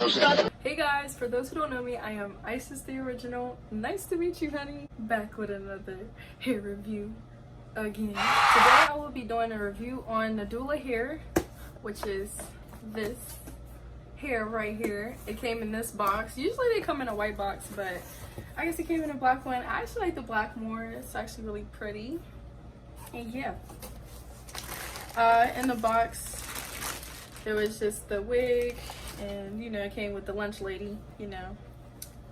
Hey guys, for those who don't know me, I am Isis the Original. Nice to meet you, honey. Back with another hair review again. Today I will be doing a review on Nadula hair, which is this hair right here. It came in this box. Usually they come in a white box, but I guess it came in a black one. I actually like the black more. It's actually really pretty. And yeah. In the box, there was just the wig. And you know, it came with the lunch lady, you know,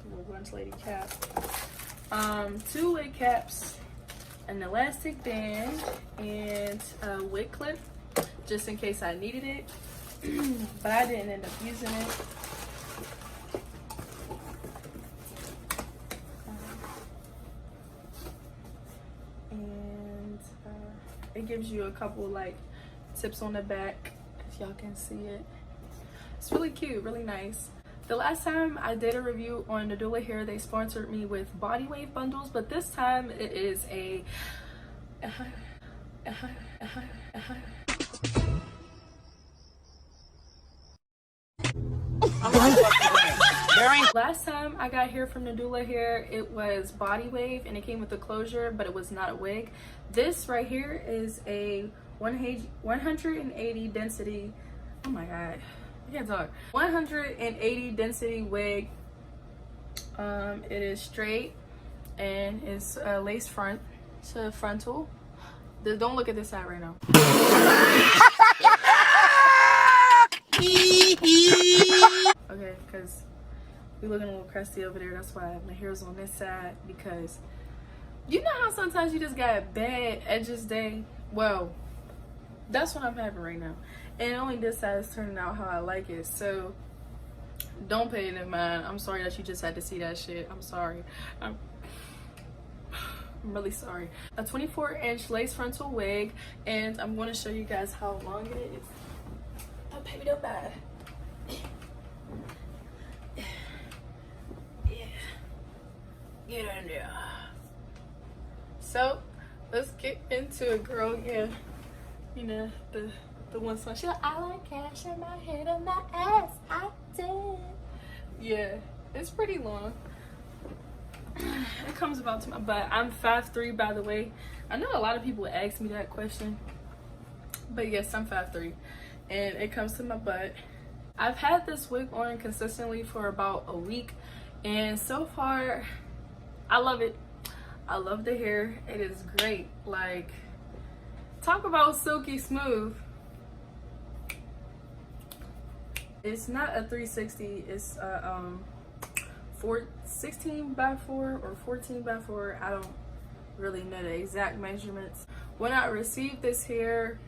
the little lunch lady cap. 2 wig caps, an elastic band, and a wig clip, just in case I needed it. But I didn't end up using it. And it gives you a couple like tips on the back, if y'all can see it. It's really cute, really nice. The last time I did a review on Nadula hair, they sponsored me with body wave bundles, but this time it is a last time I got hair from Nadula hair, it was body wave and it came with the closure, but it was not a wig. This right here is a 180 density, oh my god, I can't talk. 180 density wig. It is straight and it's a lace front to frontal. Don't look at this side right now. Okay, because we looking a little crusty over there. That's why my hair's on this side, because you know how sometimes you just got bad edges day? Well, that's what I'm having right now. And only this side is turning out how I like it. So don't pay it in mind. I'm sorry that you just had to see that shit. I'm sorry. I'm really sorry. A 24-inch lace frontal wig. And I'm going to show you guys how long it is. Oh, baby, don't bad. Yeah. Get in there. So let's get into it, girl. Yeah. You know, the one song, she like, I like cash in my head and my ass, I did. Yeah, it's pretty long. It comes about to my butt. I'm 5'3", by the way. I know a lot of people ask me that question, but yes, I'm 5'3", and it comes to my butt. I've had this wig on consistently for about a week, and so far, I love it. I love the hair. It is great. Like, talk about silky smooth. It's not a 360, it's a 16 by 4 or 14 by 4. I don't really know the exact measurements. When I received this hair,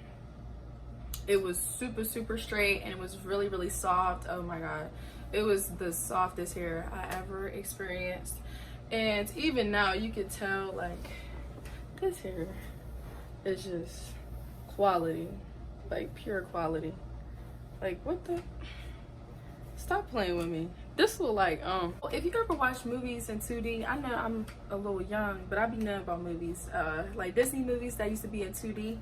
it was super straight and it was really soft. Oh my god, it was the softest hair I ever experienced. And even now you can tell, like, this hair is just quality, like pure quality. Like, what the? Stop playing with me. This look like, if you ever watch movies in 2D, I know I'm a little young, but I be knowing about movies. Like Disney movies that used to be in 2D,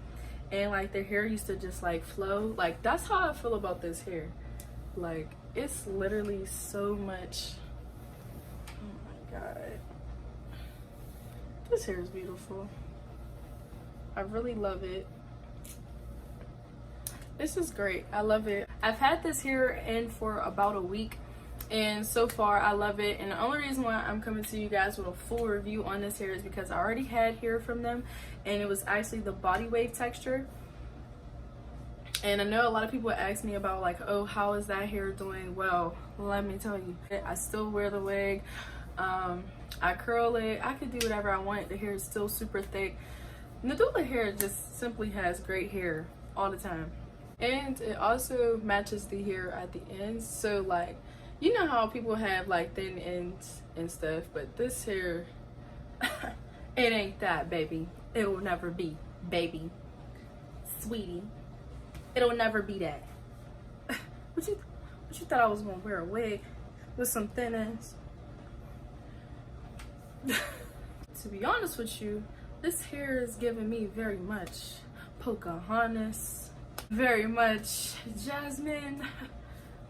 and like their hair used to just like flow. Like, that's how I feel about this hair. Like, it's literally so much. Oh my god. This hair is beautiful. I really love it. This is great. I love it. I've had this hair in for about a week, and so far I love it. And the only reason why I'm coming to you guys with a full review on this hair is because I already had hair from them, and it was actually the body wave texture. And I know a lot of people ask me about, like, oh, how is that hair doing? Well, let me tell you, I still wear the wig. I curl it. I could do whatever I want. The hair is still super thick. Nadula hair just simply has great hair all the time. And it also matches the hair at the ends. So, like, you know how people have like thin ends and stuff, but this hair, it ain't that, baby. It will never be, baby. Sweetie. It'll never be that. What you thought I was gonna wear a wig with some thin ends? To be honest with you, this hair is giving me very much Pocahontas, very much Jasmine,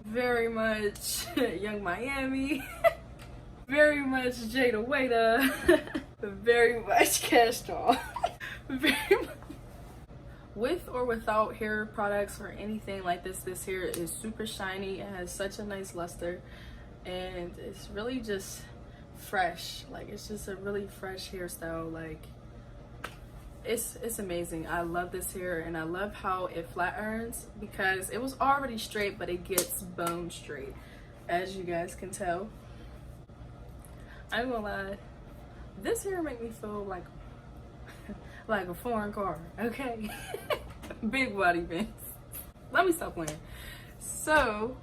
very much Young Miami, very much Jada Waiter, very much Castrol, very much. With or without hair products or anything like this hair is super shiny. It has such a nice luster and it's really just fresh. Like, it's just a really fresh hairstyle. Like, it's amazing. I love this hair and I love how it flat irons because it was already straight, but it gets bone straight, as you guys can tell. I'm gonna lie, this hair make me feel like like a foreign car, okay? Big body bands. Let me stop playing. So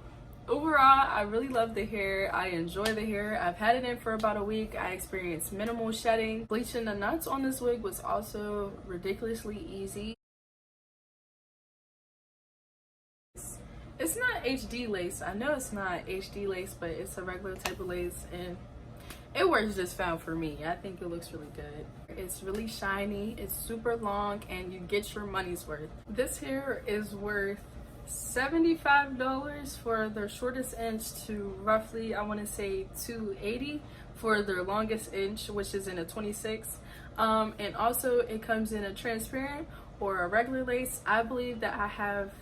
overall, I really love the hair. I enjoy the hair. I've had it in for about a week. I experienced minimal shedding. Bleaching the knots on this wig was also ridiculously easy. It's not HD lace. I know it's not HD lace, but it's a regular type of lace and it works just fine for me. I think it looks really good. It's really shiny, it's super long, and you get your money's worth. This hair is worth $75 for their shortest inch to roughly, I want to say $280 for their longest inch, which is in a 26. And also it comes in a transparent or a regular lace. I believe that I have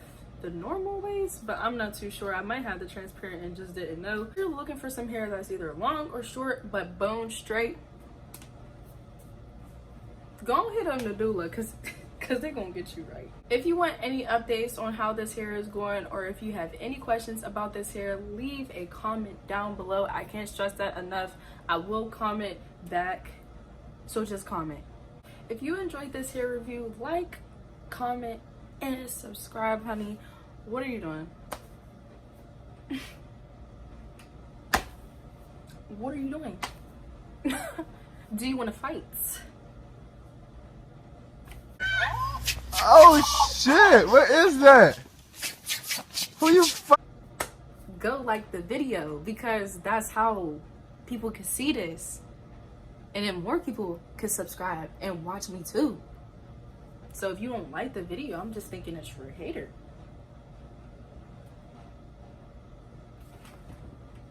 the normal lace, but I'm not too sure. I might have the transparent and just didn't know. If you're looking for some hair that's either long or short but bone straight, go hit on Nadula because they're gonna get you right. If you want any updates on how this hair is going, or if you have any questions about this hair, leave a comment down below. I can't stress that enough. I will comment back, so just comment. If you enjoyed this hair review, like, comment, and subscribe, honey. What are you doing? What are you doing? Do you want to fight? Oh shit, what is that? Who you Go like the video because that's how people can see this. And then more people can subscribe and watch me too. So if you don't like the video, I'm just thinking that you're a hater.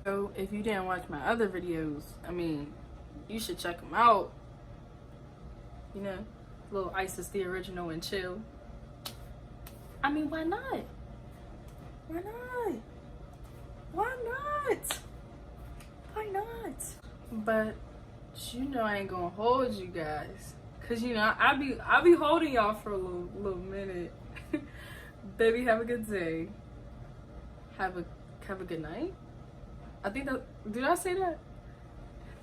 So if you didn't watch my other videos, I mean, you should check them out. You know, little Isis the original and chill. I mean, why not? Why not? Why not? Why not? But you know I ain't gonna hold you guys. Cause you know I'll be holding y'all for a little minute. Baby, have a good day. Have a good night. I think that, did I say that?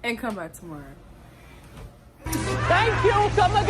And come back tomorrow. Thank you. Come again.